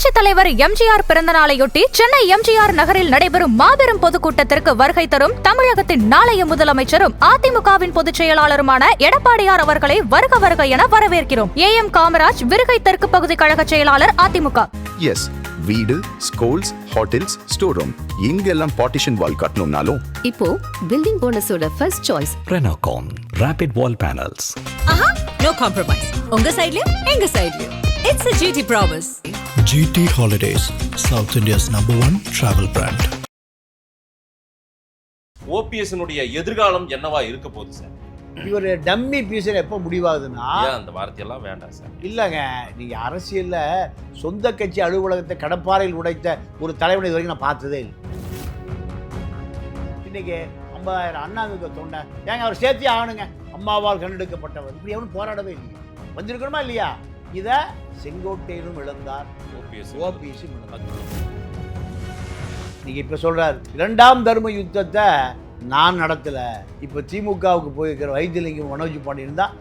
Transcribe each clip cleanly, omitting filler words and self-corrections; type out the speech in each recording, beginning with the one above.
புரட்சி தலைவர் எம்ஜிஆர் பிறந்தநாளையொட்டி சென்னை எம்ஜிஆர் நகரில் நடைபெறும் மாபெரும் பொதுக்கூட்டத்திற்கு வருகை தரும் தமிழகத்தின் நாளைய முதலமைச்சரும் அதிமுகவின் பொதுச் செயலாளருமான எடப்பாடியார் அவர்களை வருக வருக என வரவேற்கிறோம். ஏஎம் காமராஜ், விருகை தெற்கு பகுதி கழக செயலாளர், அதிமுக. எஸ், வீடு, ஸ்கூல்ஸ், ஹோட்டல்ஸ், ஸ்டோர் ரூம் இங்கெல்லாம் பார்ட்டிஷன் வால் கட்டணும்னாலும் இப்போ பில்டிங் போனஸோட first choice Renocon Rapid Wall Panels. No compromise. உங்க சைடுலயும் எங்க சைடுலயும். It's a GT promise. GT Holidays, South India's #1 travel brand. ஓபிஎஸ்னுடைய எதிர்காலம் என்னவா இருக்க போகுது சார்? இவர் டம்மி பீஸர் எப்போ முடிவாகுதுன்னா, அந்த வார்த்தையெல்லாம் வேண்டாம் சார். இல்லைங்க, நீங்கள் அரசியலில் சொந்த கட்சி அலுவலகத்தை கடப்பாறையில் உடைத்த ஒரு தலைவனை இது வரைக்கும் நான் பார்த்ததே இல்லை. இன்னைக்கு 50,000 அண்ணாவுக்கு தொண்டை ஏங்க அவர் சேர்த்தி ஆகணுங்க, அம்மாவால் கண்டெடுக்கப்பட்டவர், இப்படி எவனும் போராடவே இல்லையா? வந்திருக்கணுமா இல்லையா? இதை செங்கோட்டையிலும் இழந்தார், ஓபிஎஸும் இழந்தார். நீங்கள் இப்போ சொல்கிறார் 2ஆம் தர்ம யுத்தத்தை நான் நடத்தலை, இப்போ திமுகவுக்கு போயிருக்கிற வைத்தியலிங்கம், மனோஜ் பாண்டியன் தான்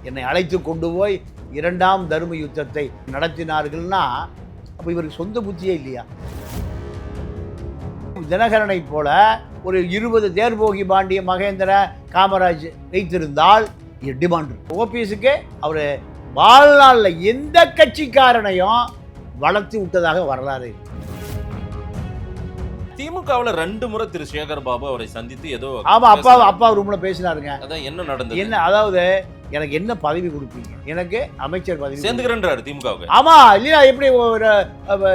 என்னை அழைத்து கொண்டு போய் 2ஆம் தர்ம யுத்தத்தை நடத்தினார்கள்னா அப்போ இவருக்கு சொந்த புத்தியே இல்லையா? தினகரனை போல ஒரு 20 தேர்போகி பாண்டிய மகேந்திர காமராஜ் வைத்திருந்தால் டிமாண்ட். ஓபிஎஸ்க்கு அவர் வாழ்நாளில் எந்த கட்சிக்காரனையும் வளர்த்து விட்டதாக வரலாறு. திமுகவுல 2 முறை திரு சேகர் பாபு அவரை சந்தித்து ஏதோ அப்பா ரூம்ல பேசினாருங்க. அதான் என்ன நடந்தது? என்ன, அதாவது எனக்கு என்ன பதவி கொடுப்பீங்க, எனக்கு அமைச்சர் பதவி சேர்ந்துக்கிறேன்றாரு திமுகவுக்கு. ஆமா இல்லையா? எப்படி ஒரு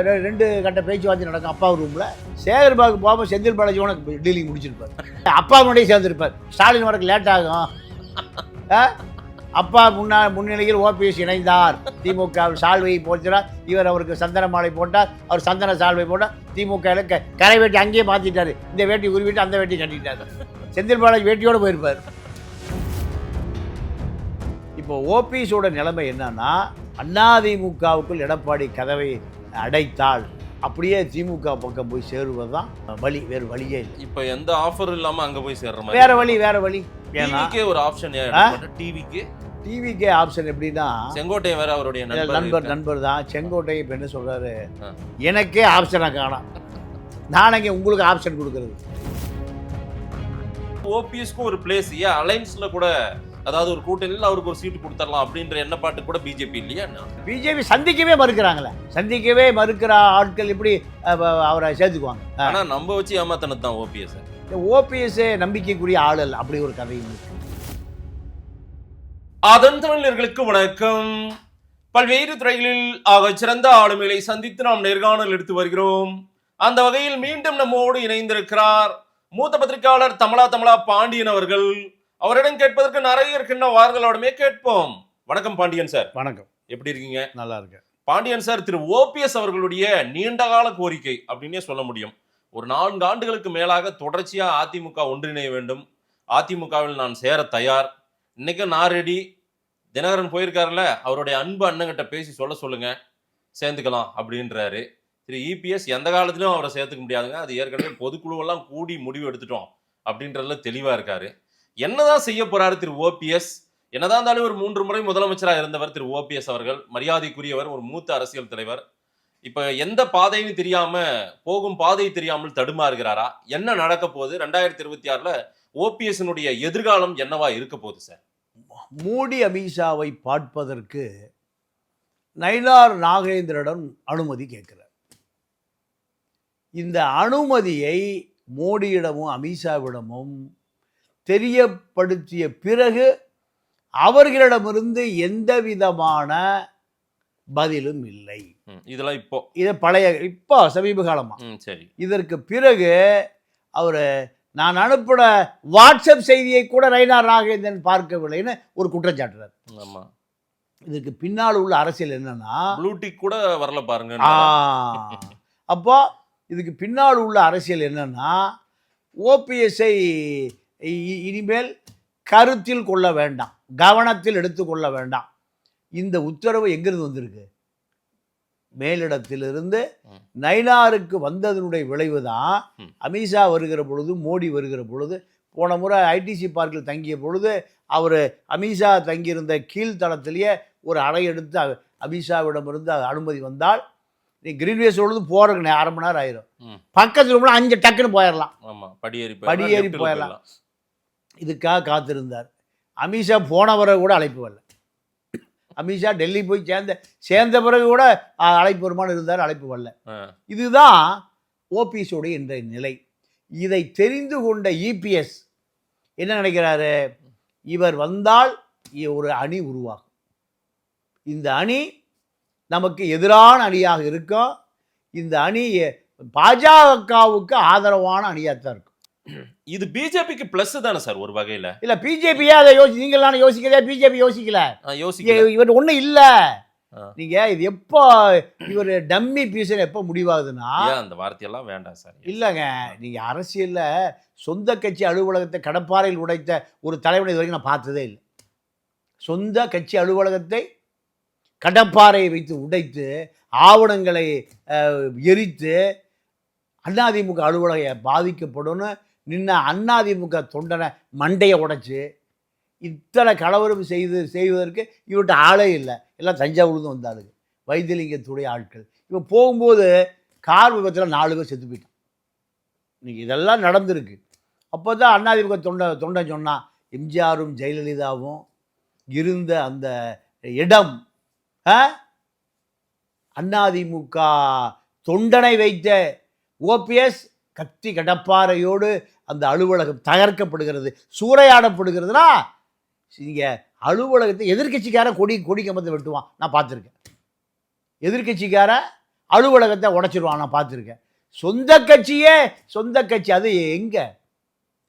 2 கட்ட பேச்சுவார்த்தை நடக்கும் அப்பா ரூம்ல. சேகர் பாபு போக செந்தில் பாலாஜி உனக்கு டீலிங் முடிச்சிருப்பார், அப்பா முன்னாடியே சேர்ந்துருப்பார். ஸ்டாலின் வரக்கு லேட் ஆகும். அப்பா முன்னிலையில் ஓபிஎஸ் இணைந்தார், திமுக சால்வையை போச்சுறார், இவர் அவருக்கு சந்தன மாலை போட்டார், அவர் சந்தன சால்வை போட்டார், திமுக கரை வேட்டி அங்கேயே மாற்றிட்டாரு, இந்த வேட்டி உருவிட்டு அந்த வேட்டி கட்டிட்டாரு. செந்தில் பாலாஜி வேட்டியோடு போயிருப்பார். இப்போ ஓபிஎஸோட நிலைமை என்னன்னா, அதிமுகவுக்குள் எடப்பாடி கதவை அடைத்தால் அப்படியே திமுக பக்கம் போய் சேருவது தான் வழி, வேறு வழியே இல்லை. இப்போ எந்த ஆஃபர் இல்லாமல் அங்கே போய் சேர்ற மாதிரி வேற வழி. டிவிக்கே ஒரு ஆப்ஷன், டிவிக்கே ஆப்ஷன் எப்படின்னா, செங்கோட்டை வேற அவருடைய நண்பர் தான். செங்கோட்டை இப்போ என்ன சொல்றாரு, எனக்கே ஆப்ஷனை காணோம், நான் அங்கே உங்களுக்கு ஆப்ஷன் கொடுக்கறது. ஓபிஎஸ்க்கு ஒரு பிளேஸ் ஏன் அலைன்ஸ்ல கூட, அதாவது ஒரு கூட்டணியில் அவருக்கு ஒரு சீட்டு கொடுத்துடலாம் அப்படின்ற எண்ணப்பாட்டு கூட பிஜேபி இல்லையா? பிஜேபி சந்திக்கவே மறுக்கிற ஆட்கள் எப்படி அவரை சேர்த்துக்குவாங்க? ஆனா நம்ம வச்சு ஏமாத்தனது தான் ஓபிஎஸ். ஓபிஎஸ் நம்பிக்கைக்குரிய ஆள் அல்ல, அப்படி ஒரு கதையும் இருக்கு. அதன் தமிழர்களுக்கு வணக்கம். பல்வேறு துறைகளில் ஆக சிறந்த ஆளுமைகளை சந்தித்து நாம் நேர்காணல் எடுத்து வருகிறோம். அந்த வகையில் மீண்டும் நம்மோடு இணைந்திருக்கிறார் மூத்த பத்திரிகையாளர் தமிழா பாண்டியன் அவர்கள். அவரிடம் கேட்பதற்கு நிறைய இருக்கின்ற வார்களோடமே கேட்போம். வணக்கம் பாண்டியன் சார். வணக்கம், எப்படி இருக்கீங்க? நல்லா இருக்கேன் பாண்டியன் சார். திரு ஓபிஎஸ் அவர்களுடைய நீண்டகால கோரிக்கை அப்படின்னே சொல்ல முடியும். ஒரு 4 ஆண்டுகளுக்கு மேலாக தொடர்ச்சியா அதிமுக ஒன்றிணைய வேண்டும், அதிமுகவில் நான் சேர தயார், இன்னைக்கு நான் ரெடி. தினகரன் போயிருக்காருல்ல, அவருடைய அன்பு அண்ணங்கிட்ட பேசி சொல்லுங்க, சேர்ந்துக்கலாம் அப்படின்றாரு. திரு இபிஎஸ் எந்த காலத்திலும் அவரை சேர்த்துக்க முடியாதுங்க, அது ஏற்கனவே பொதுக்குழுவெல்லாம் கூடி முடிவு எடுத்துட்டோம் அப்படின்றதுல தெளிவா இருக்காரு. என்னதான் செய்ய போறாரு திரு ஓபிஎஸ்? என்னதான் இருந்தாலும் ஒரு 3 முறை முதலமைச்சராக இருந்தவர் திரு ஓபிஎஸ் அவர்கள், மரியாதைக்குரியவர், ஒரு மூத்த அரசியல் தலைவர். இப்ப எந்த பாதைன்னு தெரியாம, போகும் பாதை தெரியாமல் தடுமாறுகிறாரா? என்ன நடக்க போகுது? 2026ல ஓபிஎஸ்னுடைய எதிர்காலம் என்னவா இருக்க போகுது சார்? மோடி அமித்ஷாவை பார்ப்பதற்கு நயினார் நாகேந்திரனிடம் அனுமதி கேட்கிறார். இந்த அனுமதியை மோடியிடமும் அமித்ஷாவிடமும் தெரியப்படுத்திய பிறகு அவர்களிடமிருந்து எந்த விதமான பதிலும் இல்லை. இதெல்லாம் இப்போ சமீப காலமா. சரி, இதற்கு பிறகு அவர் நான் அனுப்பின வாட்ஸ்அப் செய்தியை கூட நயினார் நாகேந்திரன் பார்க்கவில்லைன்னு ஒரு குற்றச்சாட்டுறார். ஆமா, இதுக்கு பின்னால் உள்ள அரசியல் என்னன்னா, ப்ளூடிக் கூட வரல பாருங்க. அப்போ இதுக்கு பின்னால் உள்ள அரசியல் என்னன்னா, ஓபிஎஸ்ஐ இனிமேல் கருத்தில் கொள்ள வேண்டாம், கவனத்தில் எடுத்துக்கொள்ள வேண்டாம். இந்த உத்தரவு எங்கிருந்து வந்திருக்கு? மேலிடத்திலிருந்து நயினாருக்கு வந்ததனுடைய விளைவு தான். அமித்ஷா வருகிற பொழுது, மோடி வருகிற பொழுது, போன முறை ஐடிசி பார்க்கில் தங்கிய பொழுது அவர் அமித்ஷா தங்கியிருந்த கீழ்த்தளத்திலேயே ஒரு அறை எடுத்து அமித்ஷாவிடமிருந்து அனுமதி வந்தால் நீ கிரீன்வே சொல்லுறது போகிறதுக்கு 1/2 மணி நேரம் ஆயிரும். ம். பக்கத்து ரூமில் 5 டக்குன்னு போயிடலாம். ஆமா படியேறி படியேறி போயிடலாம். இதுக்காக காத்திருந்தார். அமித்ஷா போனவரை கூட அழைப்பு வரல. அமித்ஷா டெல்லி போய் சேர்ந்த பிறகு கூட அழைப்பு வருமானம் இருந்தார், அழைப்பு வரல. இதுதான் ஓபிஎஸோடைய இன்றைய நிலை. இதை தெரிந்து கொண்ட இபிஎஸ் என்ன நினைக்கிறாரு, இவர் வந்தால் ஒரு அணி உருவாகும், இந்த அணி நமக்கு எதிரான அணியாக இருக்கும், இந்த அணி பாஜகவுக்கு ஆதரவான அணியாகத்தான் இருக்கும். இது பிஜேபிக்கு பிளஸ் தானே சார் ஒரு வகையில? இல்ல பிஜேபியா அதை நீங்களாம் யோசிக்கிறதே, பிஜேபி யோசிக்கல. இவர் ஒன்றும் இல்லை. நீங்க இது எப்போ இவர் டம்மி பீஸ் எப்போ முடிவாகுதுன்னா, அந்த வார்த்தையெல்லாம் வேண்டாம் சார். இல்லைங்க, நீங்க அரசியல்ல சொந்த கட்சி அலுவலகத்தை கடப்பாறையில் உடைத்த ஒரு தலைவனை இது வரைக்கும் நான் பார்த்ததே இல்லை. சொந்த கட்சி அலுவலகத்தை கடப்பாறையை வைத்து உடைத்து ஆவணங்களை எரித்து அதிமுக அலுவலக பாதிக்கப்படும் நின்ன அதிமுக தொண்டனை மண்டையை உடைச்சு இத்தனை கலவரம் செய்வதற்கு இவர்கிட்ட ஆளே இல்லை. எல்லாம் தஞ்சாவூர்லேருந்து வந்தாளுங்க, வைத்தியலிங்கத்துடைய ஆட்கள். இவன் போகும்போது கார் விபத்தில் 4 பேர் செத்து போயிட்டான். இன்னைக்கு இதெல்லாம் நடந்திருக்கு. அப்போ தான் அதிமுக தொண்டன் சொன்னான், எம்ஜிஆரும் ஜெயலலிதாவும் இருந்த அந்த இடம் அதிமுக தொண்டனை வைத்த ஓபிஎஸ் கத்தி கடப்பாறையோடு அந்த அலுவலகம் தகர்க்கப்படுகிறது, சூறையாடப்படுகிறதுனா, நீங்கள் அலுவலகத்தை எதிர்கட்சிக்கார கொடி கம்பத்தை வெட்டுவான், நான் பார்த்துருக்கேன். எதிர்கட்சிக்கார அலுவலகத்தை உடைச்சிடுவான், நான் பார்த்துருக்கேன். சொந்த கட்சி அது எங்கே?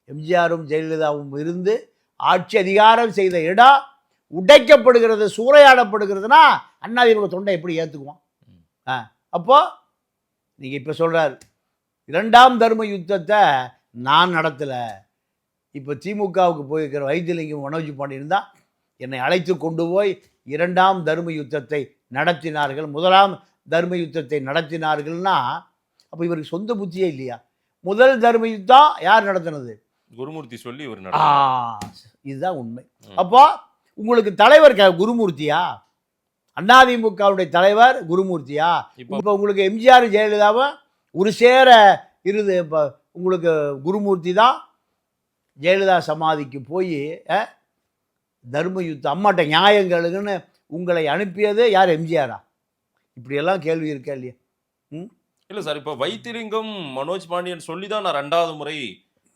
எம்ஜிஆரும் ஜெயலலிதாவும் இருந்து ஆட்சி அதிகாரம் செய்த இடம் உடைக்கப்படுகிறது, சூறையாடப்படுகிறதுனா அதிமுக தொண்டை எப்படி ஏற்றுக்குவான்? அப்போ நீங்கள் இப்போ சொல்கிறார், 2ஆம் தர்ம யுத்தத்தை நான் நடத்தலை, இப்போ திமுகவுக்கு போயிருக்கிற வைத்தியலிங்கம் மனோஜ் பாண்டியன் தான் என்னை அழைத்து கொண்டு போய் 2ஆம் தர்ம யுத்தத்தை நடத்தினார்கள், 1ஆம் தர்ம யுத்தத்தை நடத்தினார்கள்னா, அப்போ இவருக்கு சொந்த புத்தியே இல்லையா? முதல் தர்ம யுத்தம் யார் நடத்தினது? குருமூர்த்தி சொல்லி இவர் இதுதான் உண்மை. அப்போ உங்களுக்கு தலைவர் குருமூர்த்தியா? அதிமுகவுடைய தலைவர் குருமூர்த்தியா? இப்போ உங்களுக்கு எம்ஜிஆர் ஜெயலலிதாவும் ஒரு சேர இருது. இப்போ உங்களுக்கு குருமூர்த்தி தான் ஜெயலலிதா சமாதிக்கு போய் தர்ம யுத்தம் அம்மாட்ட நியாயங்களுக்குன்னு உங்களை அனுப்பியது யார்? எம்ஜிஆரா? இப்படியெல்லாம் கேள்வி இருக்கா இல்லையா? இல்லை சார், இப்போ வைத்திலிங்கம் மனோஜ் பாண்டியன் சொல்லி தான் நான் 2வது முறை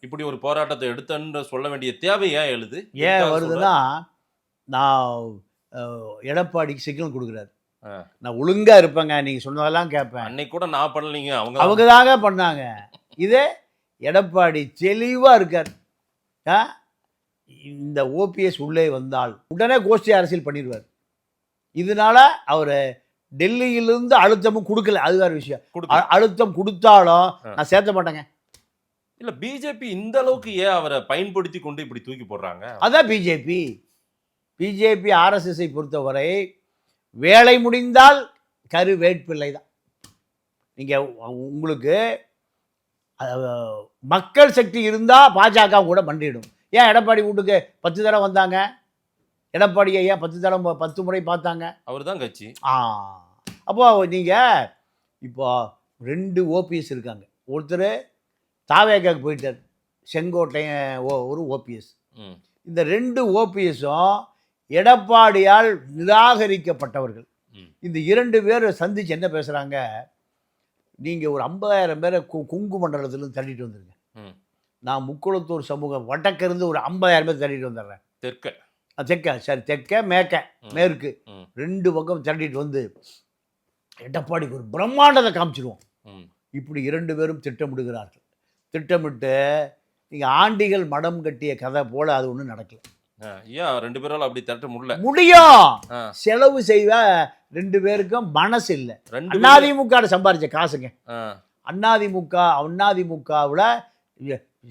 இப்படி ஒரு போராட்டத்தை எடுத்தேன்னு சொல்ல வேண்டிய தேவை ஏன் வருதுன்னா, நான் எடப்பாடிக்கு சிக்னல் கொடுக்குறாரு, நான் ஒழுங்கா இருப்பேங்க, நீங்க சொன்னதெல்லாம் கேட்பேன். அன்னைக்கு கூட நான் பண்ணலீங்க, அவங்க தாங்க பண்ணாங்க. இதே எடப்பாடி தெளிவா இருக்கார். இந்த ஓபிஎஸ் உள்ளே வந்தால் உடனே கோஷ்டி அரசியல் பண்ணிடுவார். இதனால அவர் டெல்லியிலிருந்து அழுத்தமும் கொடுக்கல, அது வேற விஷயம். அழுத்தம் கொடுத்தாலும் நான் சேர்த்த மாட்டேங்க. இல்ல பிஜேபி இந்த அளவுக்கு ஏன் அவரை பயன்படுத்தி கொண்டு இப்படி தூக்கி போடுறாங்க? அதான் பிஜேபி ஆர்எஸ்எஸ்ஐ பொறுத்தவரை வேலை முடிந்தால் கரு வேட்பிள்ளை தான். நீங்கள் உங்களுக்கு மக்கள் சக்தி இருந்தால் பாஜக கூட மண்டிடும். ஏன் எடப்பாடி வீட்டுக்கு 10 தடவை வந்தாங்க? எடப்பாடியை ஏன் 10 முறை பார்த்தாங்க? அவர் தான் கட்சி. அப்போ நீங்கள் இப்போ 2 ஓபிஎஸ் இருக்காங்க. ஒருத்தர் தாவேக்காக்கு போயிட்டார், செங்கோட்டையன் ஒரு ஓபிஎஸ். இந்த 2 ஓபிஎஸும் எடப்பாடியால் நிராகரிக்கப்பட்டவர்கள். இந்த 2 பேர் சந்திச்சு என்ன பேசுகிறாங்க, நீங்கள் ஒரு 50,000 பேரை குங்கு மண்டலத்திலிருந்து தள்ளிட்டு வந்துருங்க, நான் முக்குளத்தூர் சமூகம் வடக்கிருந்து ஒரு 50,000 பேர் தள்ளிட்டு வந்துடுறேன். தெற்க மேற்கு 2 பக்கம் தள்ளிட்டு வந்து எடப்பாடிக்கு ஒரு பிரம்மாண்டத்தை காமிச்சிடுவோம். இப்படி 2 பேரும் திட்டமிடுகிறார்கள். திட்டமிட்டு நீங்கள் ஆண்டிகள் மடம் கட்டிய கதை போல அது ஒன்றும் நடக்கல. ஏன் 2 பேரால் அப்படி திரட்ட முடியும்? செலவு செய்வ 2 பேருக்கும் மனசு இல்லை. அதிமுக சம்பாதிச்ச காசுங்க. அதிமுகவில்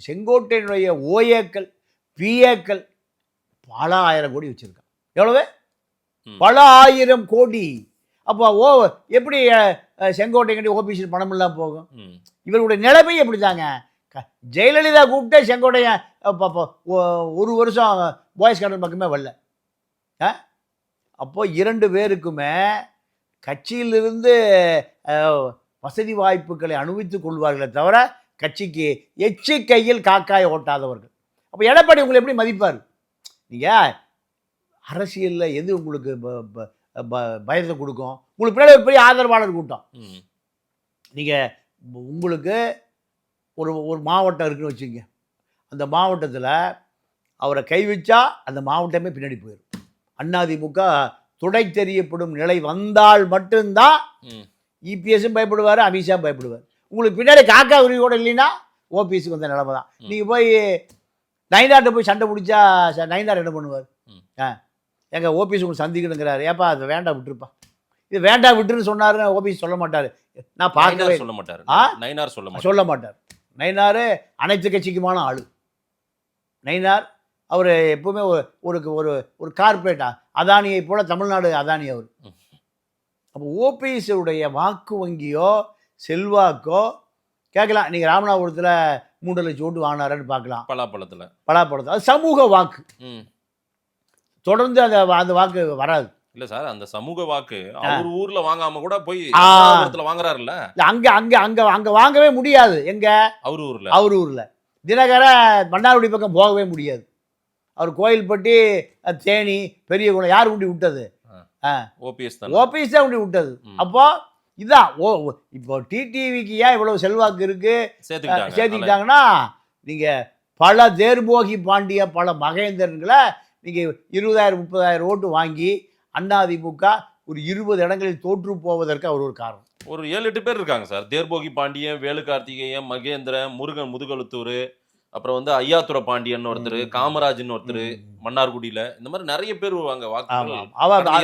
செங்கோட்டையினுடைய ஓஏக்கள் பிஏக்கள் பல 1000 கோடி வச்சிருக்காங்க. எவ்வளவு? பல 1000 கோடி. அப்போ எப்படி செங்கோட்டை ஓபிஎஸ் பணம் இல்லாமல் போகும்? இவருடைய நிலைமை எப்படி தாங்க? ஜெயலலிதா கூப்பிட்டே செங்கோட்டையன் 1 வருஷம் பாய்ஸ் கார்டன் பக்கமே வரல. அப்போ 2 பேருக்குமே கட்சியிலிருந்து வசதி வாய்ப்புகளை அனுபவித்துக் கொள்வார்களே தவிர கட்சிக்கு எச்சி கையில் காக்காய் ஓட்டாதவர்கள். அப்போ எடப்பாடி உங்களை எப்படி மதிப்பார்? நீங்கள் அரசியலில் எது உங்களுக்கு பயத்தை கொடுக்கும்? உங்களுக்கு பின்னாடி ஒரு பெரிய ஆதரவாளர் கூட்டம். நீங்கள் உங்களுக்கு ஒரு மாவட்டம் இருக்குன்னு வச்சுங்க, அந்த மாவட்டத்தில் அவரை கை வச்சா அந்த மாவட்டமே பின்னாடி போயிடும். அதிமுக துடை தெரியப்படும் நிலை வந்தால் மட்டும்தான் இபிஎஸும் பயப்படுவார், அமித்ஷா பயப்படுவார். உங்களுக்கு பின்னாடி காக்கா உரிமையோடு இல்லைன்னா ஓபிஎஸ்க்கு வந்த நிலைமை தான். நீங்கள் போய் நயினார்ட்ட போய் சண்டை பிடிச்சா நயினார் என்ன பண்ணுவார்? எங்கள் ஓபிஎஸ் உங்களுக்கு சந்திக்கணுங்கிறாரு, ஏப்பா அதை வேண்டாம் விட்டுருப்பா, இது வேண்டாம் விட்டுருன்னு சொன்னாருன்னு ஓபிஎஸ் சொல்ல மாட்டார். நான் பார்க்கவே சொல்ல மாட்டார். நயினார் சொல்ல மாட்டார். நயினார் அனைத்து கட்சிக்குமான ஆளு. நயினார் அவர் எப்பவுமே ஒரு ஒரு ஒரு கார்பரேட்டா அதானியை போல தமிழ்நாடு அதானி அவர். அப்போ ஓபிஎஸ்ஸுடைய வாக்கு வங்கியோ செல்வாக்கோ கேட்கலாம். நீங்கள் ராமநாதபுரத்தில் 3 லட்சம் ஓட்டு வாங்கினாருன்னு பார்க்கலாம். பலாப்பழத்தில் அது சமூக வாக்கு. தொடர்ந்து அந்த வாக்கு வராது. இல்ல சார், அந்த சமூக வாக்கு அவர் ஊர்ல வாங்காம கூட போய் வாங்குறாருல்ல, அங்க அங்க அங்க அங்க வாங்கவே முடியாது. எங்க அவர் ஊர்ல தினகர மன்னார்குடி பக்கம் போகவே முடியாது. அவர் கோயில்பட்டி, தேனி, பெரியகுளம் யார் உண்டி விட்டது? ஓபிஎஸ் தான் உண்டி விட்டது. அப்போ இதுதான் இப்போ டிடிவிக்கு ஏன் இவ்வளவு செல்வாக்கு இருக்கு சேர்த்துக்கிட்டாங்கன்னா, நீங்க பல தேர்போகி பாண்டிய பல மகேந்திரன்களை நீங்க 20,000-30,000 ஓட்டு வாங்கி அதிமுக ஒரு 20 இடங்களில் தோற்று போவதற்கு அவர் ஒரு காரணம். ஒரு 7-8 பேர் இருக்காங்க சார். தேர்போகி பாண்டியன், வேலு கார்த்திகேயன், மகேந்திரன், முருகன் முதுகழுத்தூர், அப்புறம் வந்து ஐயாத்துறை பாண்டியன் ஒருத்தர், காமராஜன் ஒருத்தர் மன்னார்குடியில, இந்த மாதிரி நிறைய பேர் வாங்க வாக்குகள்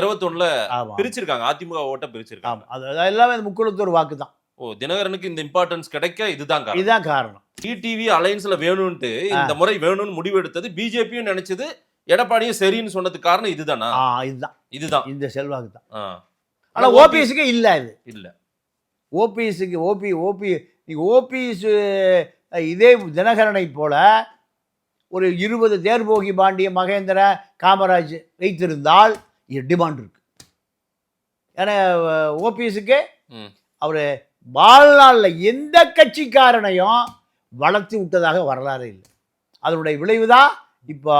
21ல பிரிச்சிருக்காங்க. அதிமுக ஓட்ட பிரிச்சிருக்காங்க. அது எல்லாமே முக்குளத்தூர் வாக்கு தான். தினகரனுக்கு இந்த இம்பார்ட்டன்ஸ் கிடைக்க இதுதான் காரணம். டிடிவி அலைன்ஸ்ல வேணும்னு இந்த முறை வேணும்னு முடிவு எடுத்தது பிஜேபியும் நினைச்சது, எடப்பாடியும் சரின்னு சொன்னதுக்கு காரணம் இதுதானா? இதுதான் இந்த செல்வாக்கு தான். ஆனா ஓபிஎஸ்க்கு இல்ல, இது இல்ல. ஓபிஎஸ்க்கு ஓபிஎஸ் இதே தினகரனை போல ஒரு 20 தேர்போகி பாண்டிய, மகேந்திர, காமராஜ் வைத்திருந்தால் டிமாண்ட் இருக்கு. ஏன்னா ஓபிஎஸ்க்கு அவர் வாழ்நாளில் எந்த கட்சிக்காரனையும் வளர்த்து விட்டதாக வரலாறு இல்லை. அதனுடைய விளைவுதான் இப்போ